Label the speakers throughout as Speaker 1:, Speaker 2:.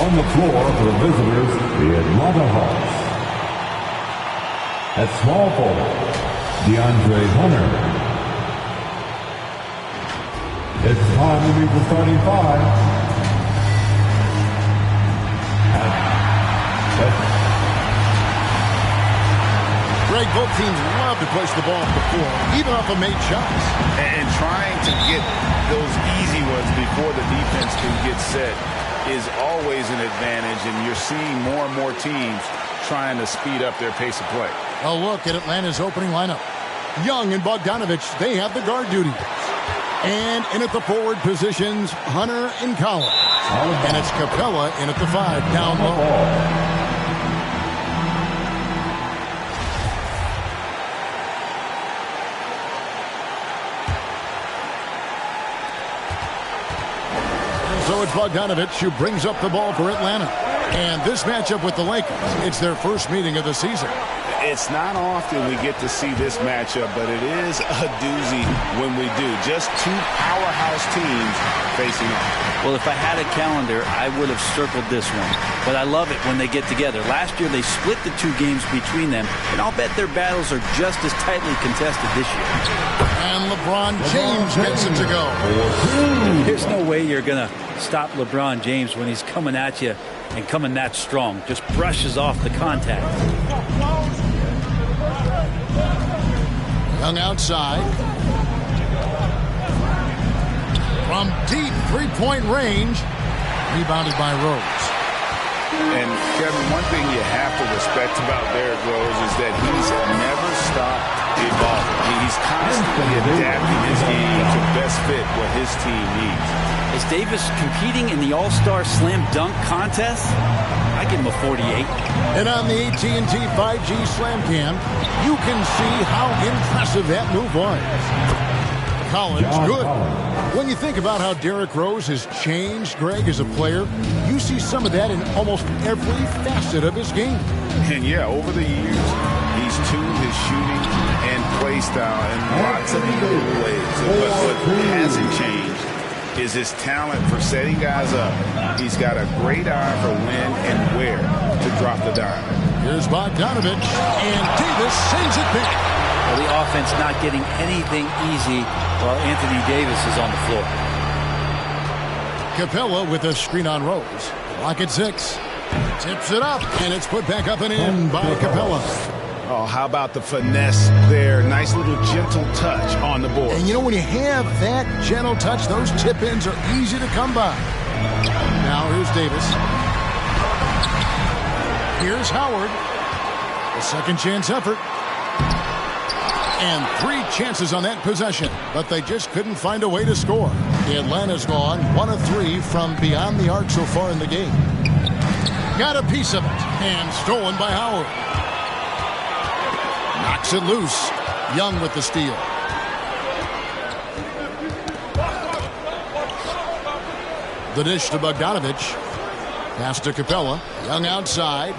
Speaker 1: On the floor for the visitors, the Atlanta Hawks. At small forward, DeAndre Hunter. It's time to meet the starting five.
Speaker 2: Greg, both teams love to place the ball off the floor, even off of made shots.
Speaker 3: And trying to get those easy ones before the defense can get set is always an advantage, and you're seeing more and more teams trying to speed up their pace of play.
Speaker 2: A look at Atlanta's opening lineup. Young and Bogdanovich, they have the guard duties. And in at the forward positions, Hunter and Collins. And it's Capella in at the 5, down low. So it's Bogdanovich who brings up the ball for Atlanta. And this matchup with the Lakers, it's their first meeting of the season.
Speaker 3: It's not often we get to see this matchup, but it is a doozy when we do. Just two powerhouse teams facing off.
Speaker 4: Well, if I had a calendar, I would have circled this one. But I love it when they get together. Last year, they split the two games between them, and I'll bet their battles are just as tightly contested this year.
Speaker 2: And LeBron James gets it to go.
Speaker 4: There's no way you're going to stop LeBron James when he's coming at you and coming that strong. Just brushes off the contact.
Speaker 2: Young outside. From deep three-point range. Rebounded by Rose.
Speaker 3: And, Kevin, one thing you have to respect about Derrick Rose is that he's never stopped evolving. He's constantly adapting his game to best fit what his team needs.
Speaker 4: Is Davis competing in the All-Star Slam Dunk contest? I give him a 48.
Speaker 2: And on the AT&T 5G Slam Cam, you can see how impressive that move was. Collins, good. When you think about how Derrick Rose has changed, Greg, as a player, you see some of that in almost every facet of his game.
Speaker 3: And, yeah, over the years, he's tuned his shooting and play style in lots of little ways. But what hasn't changed is his talent for setting guys up. He's got a great eye for when and where to drop the dime.
Speaker 2: Here's Bogdanovich, and Davis sends it back.
Speaker 4: Well, the offense not getting anything easy while Anthony Davis is on the floor.
Speaker 2: Capella with a screen on Rose. Clock at 6. Tips it up, and it's put back up and in by Capella.
Speaker 3: Oh, how about the finesse there? Nice little gentle touch on the board.
Speaker 2: And you know, when you have that gentle touch, those tip-ins are easy to come by. Now here's Davis. Here's Howard. A second chance effort. And 3 chances on that possession, but they just couldn't find a way to score. The Atlanta's gone 1 of 3 from beyond the arc so far in the game. Got a piece of it, and stolen by Howard. Knocks it loose. Young with the steal. The dish to Bogdanovich. Pass to Capella. Young outside.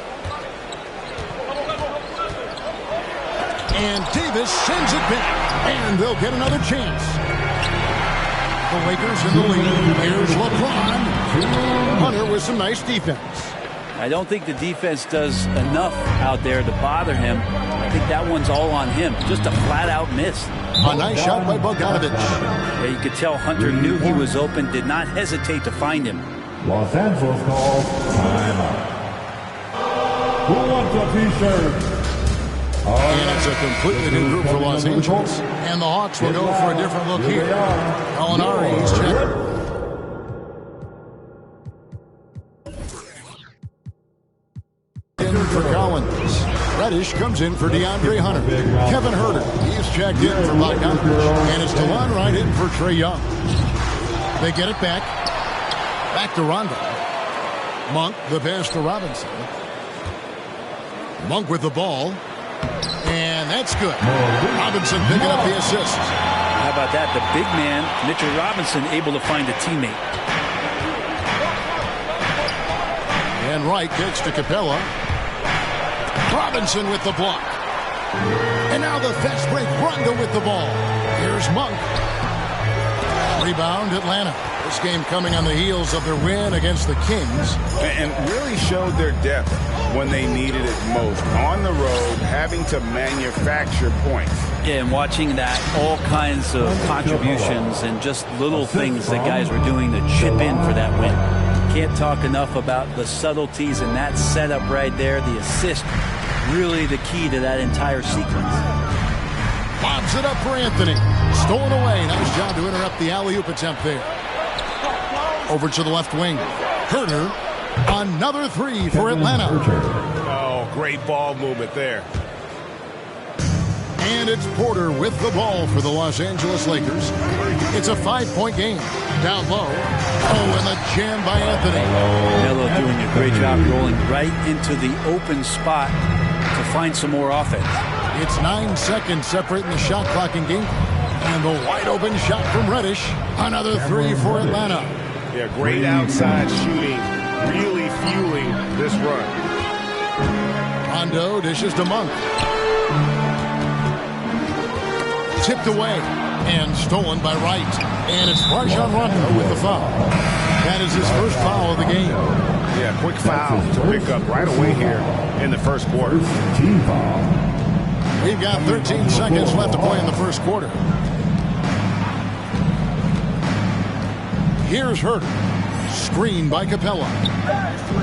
Speaker 2: And Davis sends it back. And they'll get another chance. The Lakers in the lead. Here's LeBron. Hunter with some nice defense.
Speaker 4: I don't think the defense does enough out there to bother him. I think that one's all on him. Just a flat-out miss.
Speaker 2: A nice shot by Bogdanovich.
Speaker 4: Yeah, you could tell Hunter knew he was open, did not hesitate to find him.
Speaker 1: Los Angeles calls timeout. Who wants a t-shirt?
Speaker 2: And it's a completely new group for Los Angeles. And the Hawks will go for a different look here. Gallinari is checking. For Collins. Reddish comes in for DeAndre Hunter. Kevin Huerter, he's checked in for Bogdanovich. And it's DeLon Wright in for Trae Young. They get it back. Back to Rondo. Monk, the pass to Robinson. Monk with the ball. And that's good. Robinson picking up the assist.
Speaker 4: How about that? The big man, Mitchell Robinson, able to find a teammate.
Speaker 2: And Wright kicks to Capella. Robinson with the block. And now the fast break. Rondo with the ball. Here's Monk. Rebound, Atlanta. This game coming on the heels of their win against the Kings.
Speaker 3: And really showed their depth when they needed it most. On the road, having to manufacture points.
Speaker 4: Yeah, and watching that, all kinds of contributions and just little things that guys were doing to chip in for that win. Can't talk enough about the subtleties in that setup right there. The assist, really the key to that entire sequence.
Speaker 2: Lobs it up for Anthony. Stolen away. Nice job to interrupt the alley-oop attempt there. Over to the left wing. Herter. Another three for Atlanta.
Speaker 3: Oh, great ball movement there.
Speaker 2: And it's Porter with the ball for the Los Angeles Lakers. It's a 5-point game. Down low. Oh, and the jam by Anthony.
Speaker 4: Melo doing a great job rolling right into the open spot to find some more offense.
Speaker 2: It's 9 seconds separating the shot clock in game. And the wide open shot from Reddish. Another three for Atlanta.
Speaker 3: Yeah, great outside shooting. Really fueling this run.
Speaker 2: Rondo dishes to Monk. Tipped away and stolen by Wright. And it's Rajon Rondo with the foul. That is his first foul of the game.
Speaker 3: Yeah, quick foul to pick up right away here in the first quarter.
Speaker 1: Team foul.
Speaker 2: We've got 13 seconds left to play in the first quarter. Here's Herter. Screen by Capella.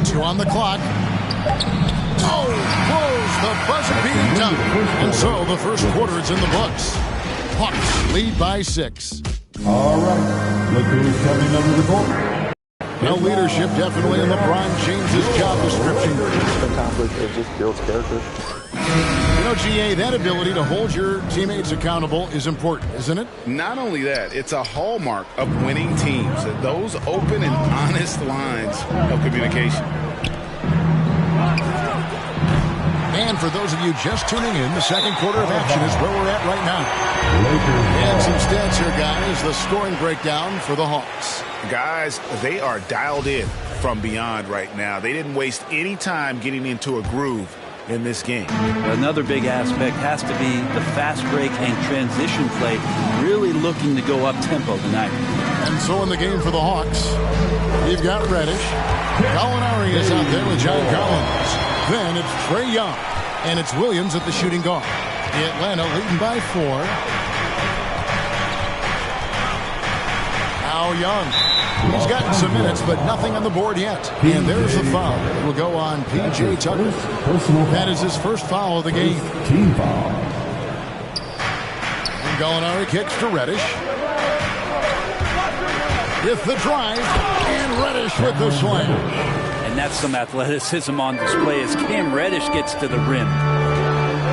Speaker 2: 2 on the clock. Oh, close. The buzzer beating done. And so the first quarter is in the books. Hawks lead by 6.
Speaker 1: All right. Look who's coming under the court.
Speaker 2: Well, leadership definitely in LeBron James's job description.
Speaker 5: It just builds character.
Speaker 2: You know, GA, that ability to hold your teammates accountable is important, isn't it?
Speaker 3: Not only that, it's a hallmark of winning teams. Those open and honest lines of communication.
Speaker 2: And for those of you just tuning in, the second quarter of action is where we're at right now. And some stats here, guys. The scoring breakdown for the Hawks.
Speaker 3: Guys, they are dialed in from beyond right now. They didn't waste any time getting into a groove in this game.
Speaker 4: Another big aspect has to be the fast break and transition play, really looking to go up-tempo tonight.
Speaker 2: And so in the game for the Hawks, you've got Reddish. Gallinari is out there with John Collins. Then it's Trae Young. And it's Williams at the shooting guard. Atlanta leading by 4. Now Young. He's gotten some minutes, but nothing on the board yet. And there's the foul. It will go on P.J. Tucker. That is his first foul of the game.
Speaker 1: Team foul.
Speaker 2: And Gallinari kicks to Reddish. With the drive. And Reddish with the slam.
Speaker 4: And that's some athleticism on display as Cam Reddish gets to the rim.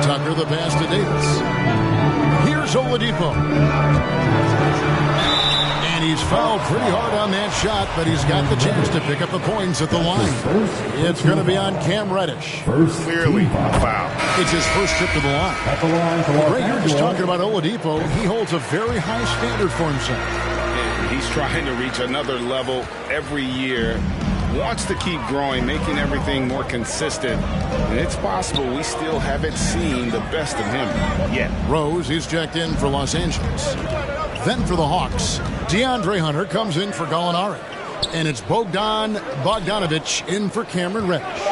Speaker 2: Tucker the pass to Davis. Here's Oladipo. And he's fouled pretty hard on that shot, but he's got the chance to pick up the points at the line. It's going to be on Cam Reddish.
Speaker 3: Clearly a foul.
Speaker 2: It's his first trip to the line.
Speaker 1: At the line for
Speaker 2: Ray, you're just talking about Oladipo. He holds a very high standard for himself.
Speaker 3: And he's trying to reach another level every year. Wants to keep growing, making everything more consistent. And it's possible we still haven't seen the best of him yet.
Speaker 2: Rose is checked in for Los Angeles. Then for the Hawks, DeAndre Hunter comes in for Gallinari. And it's Bogdan Bogdanovic in for Cameron Reddish.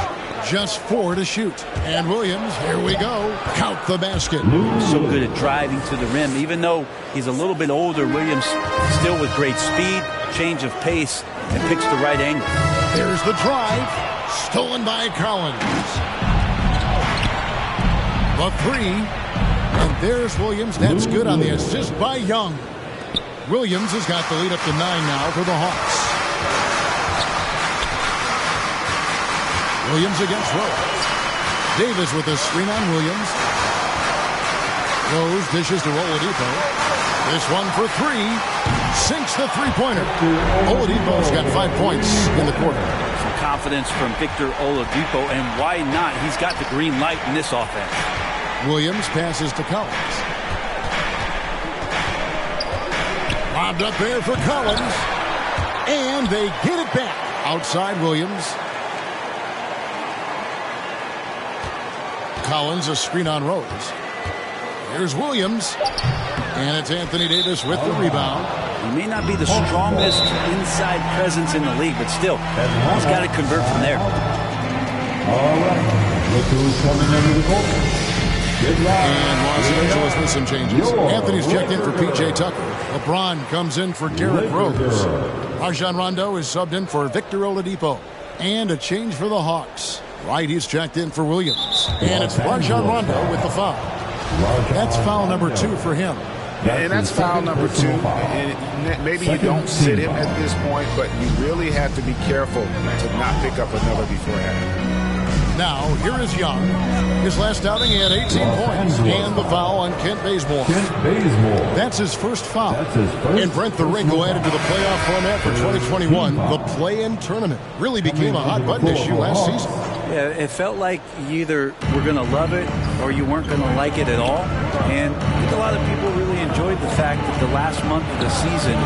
Speaker 2: Just 4 to shoot. And Williams, here we go. Count the basket.
Speaker 4: So good at driving to the rim. Even though he's a little bit older, Williams still with great speed, change of pace, and picks the right angle.
Speaker 2: There's the drive. Stolen by Collins. The 3. And there's Williams. That's good on the assist by Young. Williams has got the lead up to 9 now for the Hawks. Williams against Rose. Davis with a screen on Williams. Rose dishes to Oladipo. This one for 3. Sinks the three-pointer. Oladipo's got 5 points in the quarter.
Speaker 4: Some confidence from Victor Oladipo, and why not? He's got the green light in this offense. Williams
Speaker 2: passes to Collins. Lobbed up there for Collins. And they get it back. Outside Williams. Collins, a screen on Rose. Here's Williams. And it's Anthony Davis with the rebound.
Speaker 4: He may not be the strongest inside presence in the league, but still, he's got to convert from there.
Speaker 1: All right. Look who's coming into the goal.
Speaker 2: And Los Angeles with some changes. Anthony's checked in for P.J. Tucker. LeBron comes in for Derrick Rose. Rajon Rondo is subbed in for Victor Oladipo. And a change for the Hawks. Wright, he's checked in for Williams. And it's Rajon Rondo with the foul. That's foul number 2 for him.
Speaker 3: And that's foul number 2. And maybe you don't sit him at this point, but you really have to be careful to not pick up another beforehand.
Speaker 2: Now, here is Young. His last outing, he had 18 points. And the foul on Kent Bazemore. That's his first foul. And Brent the Ringo added to the playoff format for 2021. The play-in tournament really became a hot-button issue last season.
Speaker 4: Yeah, it felt like you either were going to love it or you weren't going to like it at all. And I think a lot of people really enjoyed the fact that the last month of the season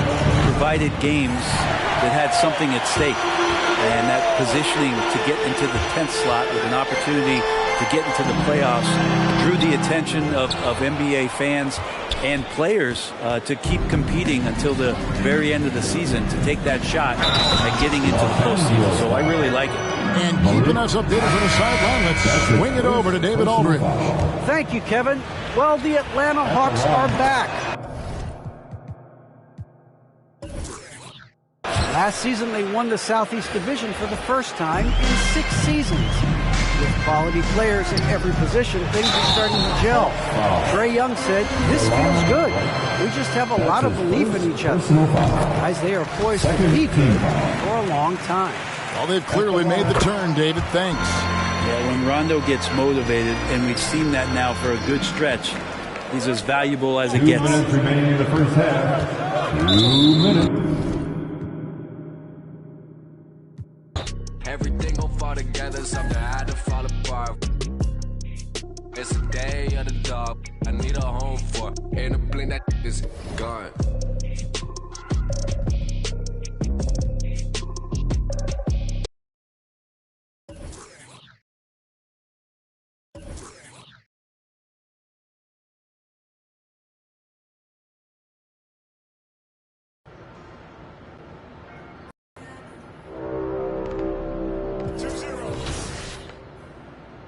Speaker 4: provided games that had something at stake. And that positioning to get into the 10th slot with an opportunity to get into the playoffs drew the attention of NBA fans and players to keep competing until the very end of the season to take that shot at getting into the postseason. So I really like it.
Speaker 2: And keeping us updated from the sideline, let's swing it over to David Aldridge.
Speaker 6: Thank you, Kevin. Well, the Atlanta Hawks are back. Last season, they won the Southeast Division for the first time in 6 seasons. With quality players in every position, things are starting to gel. Trae Young said, "This feels good. We just have a lot of belief in each other." Guys, they are poised to be good for a long time.
Speaker 2: Well, they've clearly made the turn, David. Thanks.
Speaker 4: Yeah, when Rondo gets motivated, and we've seen that now for a good stretch, he's as valuable as it gets.
Speaker 1: 2 minutes remaining in the first half. 2 minutes.
Speaker 7: Everything gon' fall together, something had to fall apart. It's a day of the dog, I need a home for. In a blink that is gone.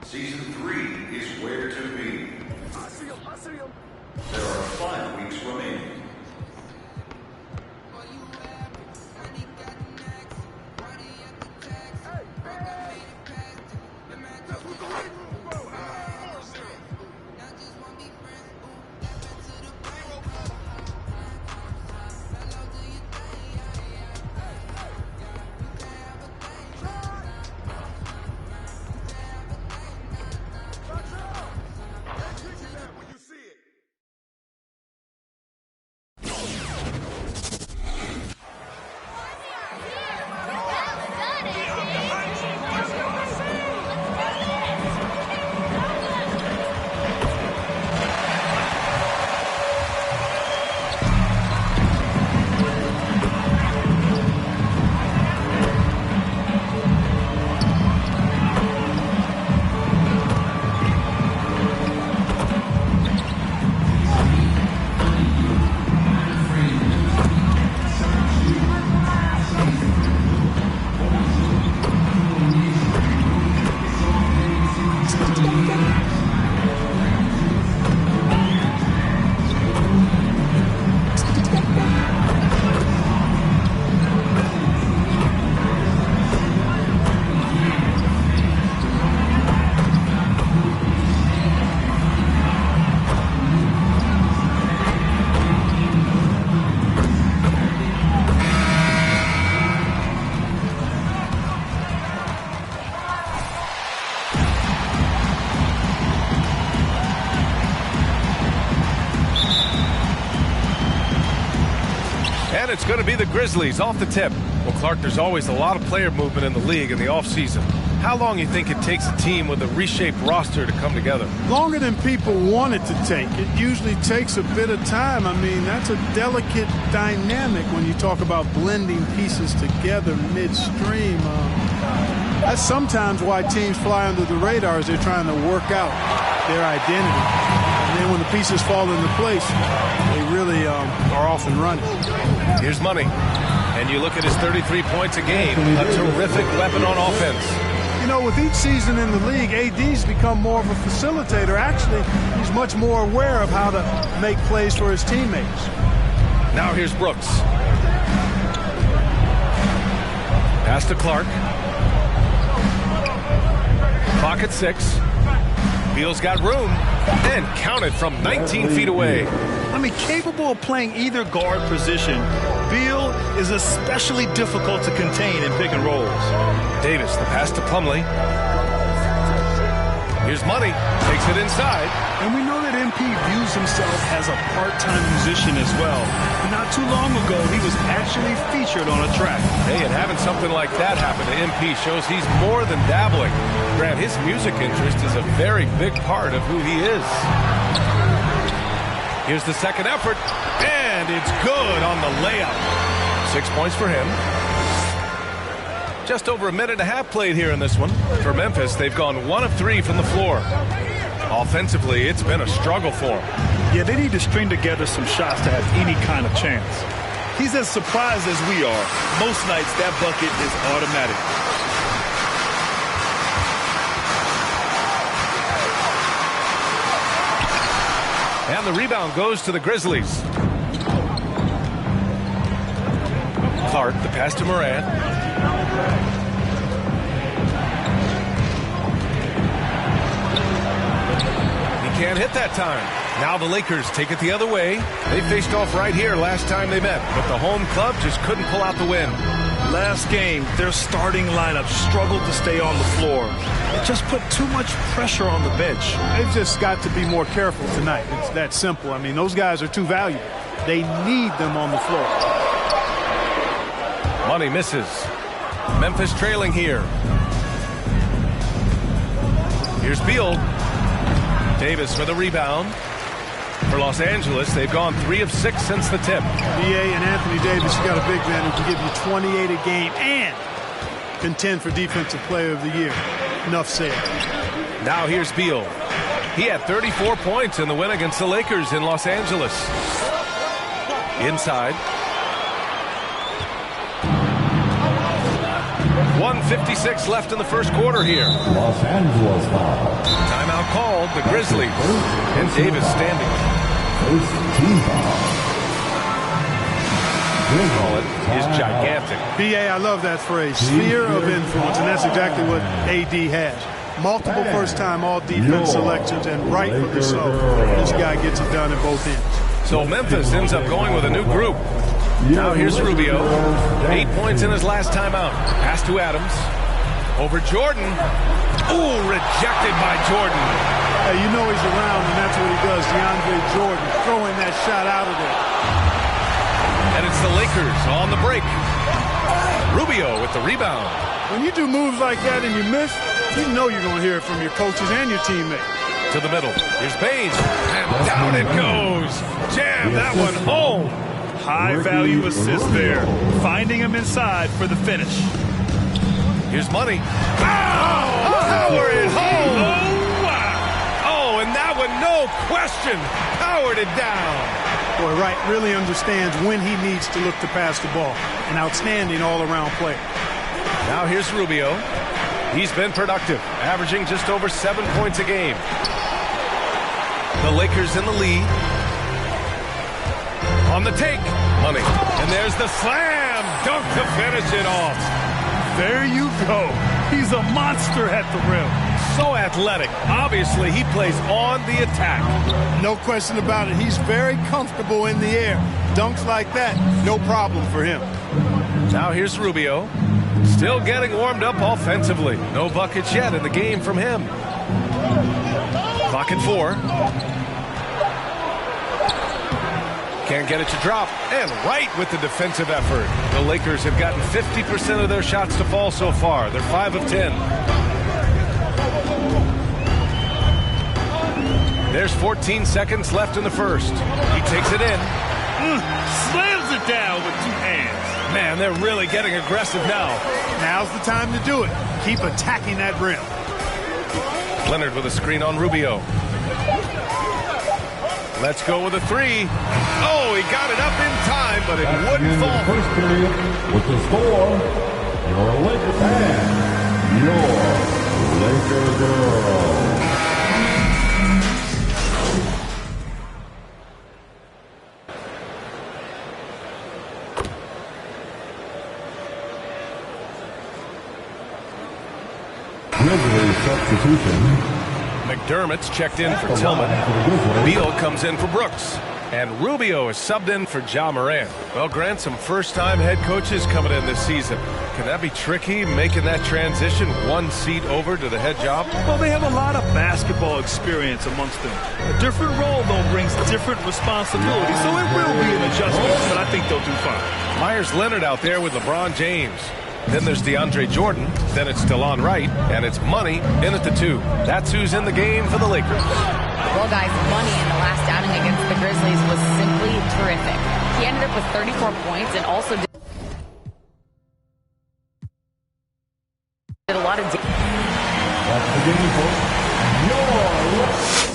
Speaker 8: Season 3 is where to be. I see him. There are 5 weeks remaining.
Speaker 9: And it's going to be the Grizzlies off the tip. Well, Clark, there's always a lot of player movement in the league in the offseason. How long do you think it takes a team with a reshaped roster to come together?
Speaker 10: Longer than people want it to take. It usually takes a bit of time. I mean, that's a delicate dynamic when you talk about blending pieces together midstream. That's sometimes why teams fly under the radar as they're trying to work out their identity. And then when the pieces fall into place, they really are off and running.
Speaker 9: Here's Money. And you look at his 33 points a game, a terrific weapon on offense.
Speaker 10: You know, with each season in the league, AD's become more of a facilitator. Actually, he's much more aware of how to make plays for his teammates.
Speaker 9: Now here's Brooks. Pass to Clark. Clock at 6. Beal's got room and counted from 19 feet away.
Speaker 11: I mean, capable of playing either guard position, Beal is especially difficult to contain in pick and rolls.
Speaker 9: Davis, the pass to Plumlee. Here's Money, takes it inside.
Speaker 11: And we know that MP views himself as a part-time musician as well. But not too long ago, he was actually featured on a track.
Speaker 9: Hey, and having something like that happen to MP shows he's more than dabbling. Grant, his music interest is a very big part of who he is. Here's the second effort, and it's good on the layup. 6 points for him. Just over a minute and a half played here in this one. For Memphis, they've gone 1 of 3 from the floor. Offensively, it's been a struggle for them.
Speaker 11: Yeah, they need to string together some shots to have any kind of chance. He's as surprised as we are. Most nights, that bucket is automatic.
Speaker 9: And the rebound goes to the Grizzlies. Clark, the pass to Morant. He can't hit that time. Now the Lakers take it the other way. They faced off right here last time they met, but the home club just couldn't pull out the win.
Speaker 11: Last game, their starting lineup struggled to stay on the floor. It just put too much pressure on the bench.
Speaker 10: They've just got to be more careful tonight. It's that simple. I mean, those guys are too valuable. They need them on the floor.
Speaker 9: Money misses. Memphis trailing here. Here's Beal. Davis for the rebound. For Los Angeles, they've gone 3 of 6 since the tip.
Speaker 10: B.A. and Anthony Davis, you got a big man who can give you 28 a game and contend for Defensive Player of the Year. Enough said.
Speaker 9: Now here's Beal. He had 34 points in the win against the Lakers in Los Angeles. Inside. 1:56 left in the first quarter here.
Speaker 1: Los Angeles foul.
Speaker 9: Timeout called, the Grizzlies. And Davis standing.
Speaker 1: First team foul.
Speaker 9: Call it is gigantic.
Speaker 10: B.A., I love that phrase, sphere of influence, and that's exactly what A.D. has. Multiple first-time all-defense selections, and rightfully so. This guy gets it done at both ends.
Speaker 9: So Memphis ends up going with a new group. Now here's Rubio. 8 points in his last time out. Pass to Adams. Over Jordan. Ooh, rejected by Jordan.
Speaker 10: Hey, you know he's around, and that's what he does. DeAndre Jordan throwing that shot out of there.
Speaker 9: And it's the Lakers on the break. Rubio with the rebound.
Speaker 10: When you do moves like that and you miss, you know you're going to hear it from your coaches and your teammates.
Speaker 9: To the middle. Here's Baines. And down it goes. Jam that one home.
Speaker 11: High-value assist there. Finding him inside for the finish.
Speaker 9: Here's Money. Power it home. Oh, wow. Oh, and that one, no question, powered it down.
Speaker 10: Boy, Wright really understands when he needs to look to pass the ball. An outstanding all-around player.
Speaker 9: Now here's Rubio. He's been productive, averaging just over 7 points a game. The Lakers in the lead. On the take, Money. And there's the slam dunk to finish it off.
Speaker 11: There you go. He's a monster at the rim.
Speaker 9: So athletic. Obviously, he plays on the attack.
Speaker 10: No question about it. He's very comfortable in the air. Dunks like that, no problem for him.
Speaker 9: Now here's Rubio. Still getting warmed up offensively. No buckets yet in the game from him. Clock at 4. Can't get it to drop. And right with the defensive effort. The Lakers have gotten 50% of their shots to fall so far. They're 5 of 10. There's 14 seconds left in the first. He takes it in.
Speaker 11: Slams it down with 2 hands.
Speaker 9: Man, they're really getting aggressive now.
Speaker 10: Now's the time to do it. Keep attacking that rim.
Speaker 9: Leonard with a screen on Rubio. Let's go with a three. Oh, he got it up in time, but it wouldn't fall.
Speaker 1: First period with the score, your Lakers and your Laker girls. Grizzlies substitution.
Speaker 9: McDermott's checked in for Tillman. Beal comes in for Brooks. And Rubio is subbed in for Ja Morant. Well, Grant, some first-time head coaches coming in this season. Can that be tricky, making that transition one seat over to the head job?
Speaker 11: Well, they have a lot of basketball experience amongst them. A different role, though, brings different responsibilities, so it will be an adjustment, but I think they'll do fine.
Speaker 9: Myers Leonard out there with LeBron James. Then there's DeAndre Jordan. Then it's DeLon Wright. And it's Money in at the 2. That's who's in the game for the Lakers.
Speaker 12: Well, guys, Money in the last outing against the Grizzlies was simply terrific. He ended up with 34 points and also did a lot of damage.
Speaker 1: That's the game for your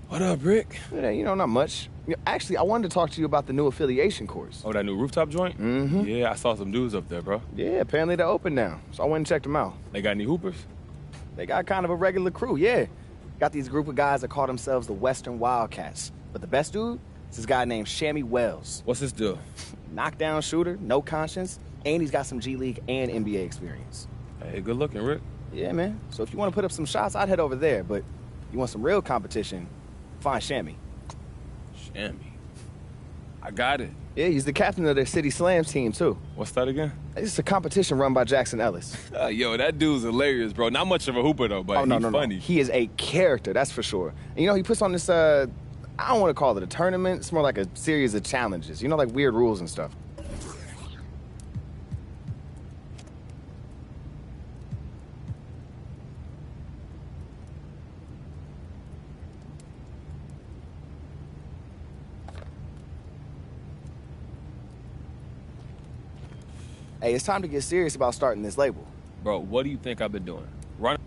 Speaker 13: What up, Rick?
Speaker 5: Yeah, you know, not much. Actually, I wanted to talk to you about the new affiliation course.
Speaker 13: Oh, that new rooftop joint?
Speaker 5: Mm-hmm.
Speaker 13: Yeah, I saw some dudes up there, bro.
Speaker 5: Yeah, apparently they're open now, so I went and checked them out.
Speaker 13: They got any hoopers?
Speaker 5: They got kind of a regular crew, yeah. Got these group of guys that call themselves the Western Wildcats. But the best dude is this guy named Shammy Wells.
Speaker 13: What's his deal?
Speaker 5: Knockdown shooter, no conscience, and he's got some G League and NBA experience.
Speaker 13: Hey, good looking, Rick.
Speaker 5: Yeah, man. So if you want to put up some shots, I'd head over there. But you want some real competition, find Shammy.
Speaker 13: Shammy. I got it.
Speaker 5: Yeah, he's the captain of their City Slams team, too.
Speaker 13: What's that again?
Speaker 5: It's a competition run by Jackson Ellis.
Speaker 13: Yo, that dude's hilarious, bro. Not much of a hooper, though, but he's funny.
Speaker 5: No. He is a character, that's for sure. And, you know, he puts on this, I don't want to call it a tournament. It's more like a series of challenges. You know, like weird rules and stuff. Hey, it's time to get serious about starting this label.
Speaker 13: Bro, what do you think I've been doing? Run.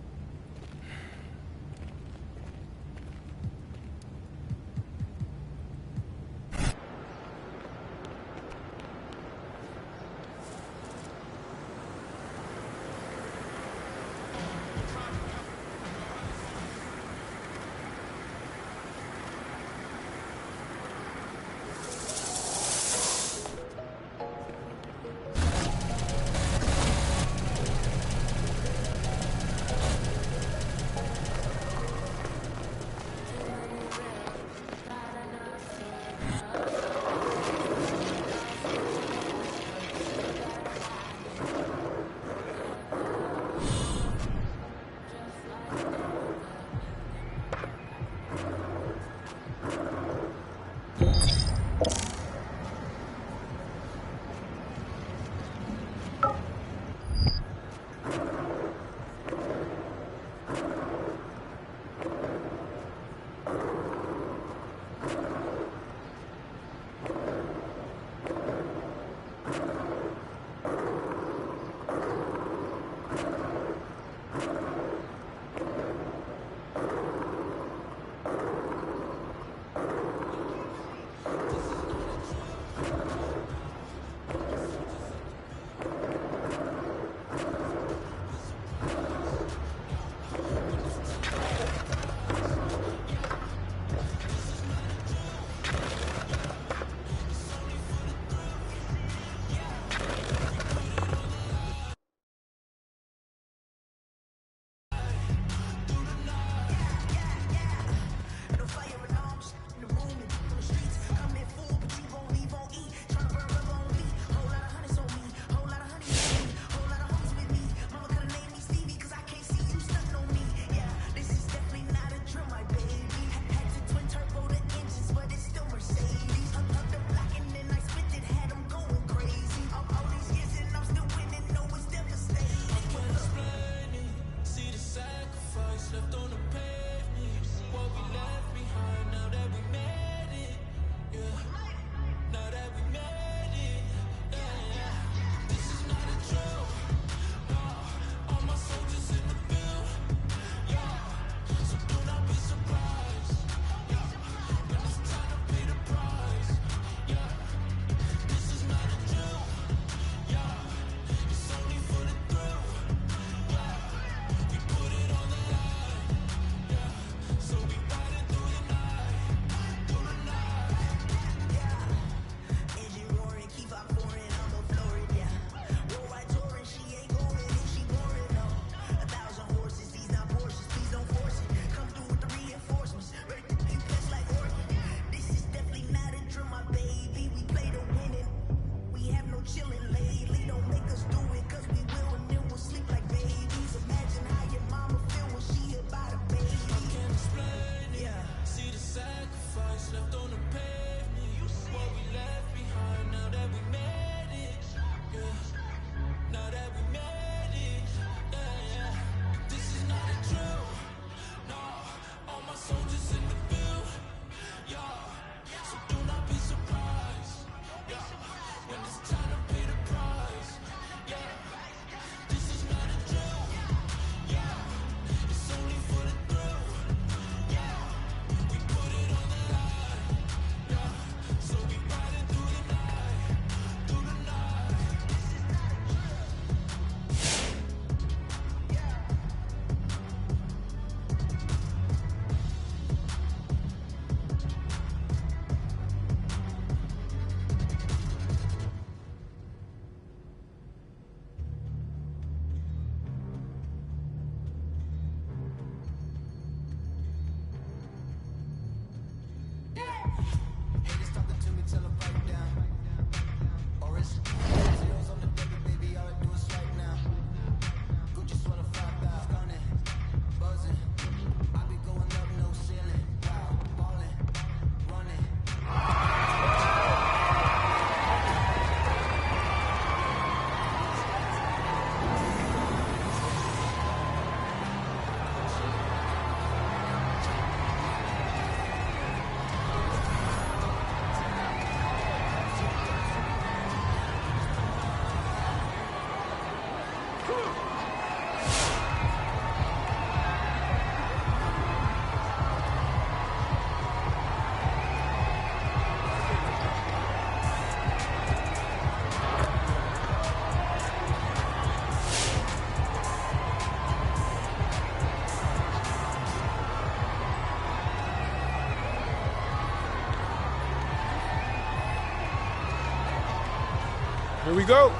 Speaker 14: Here we go.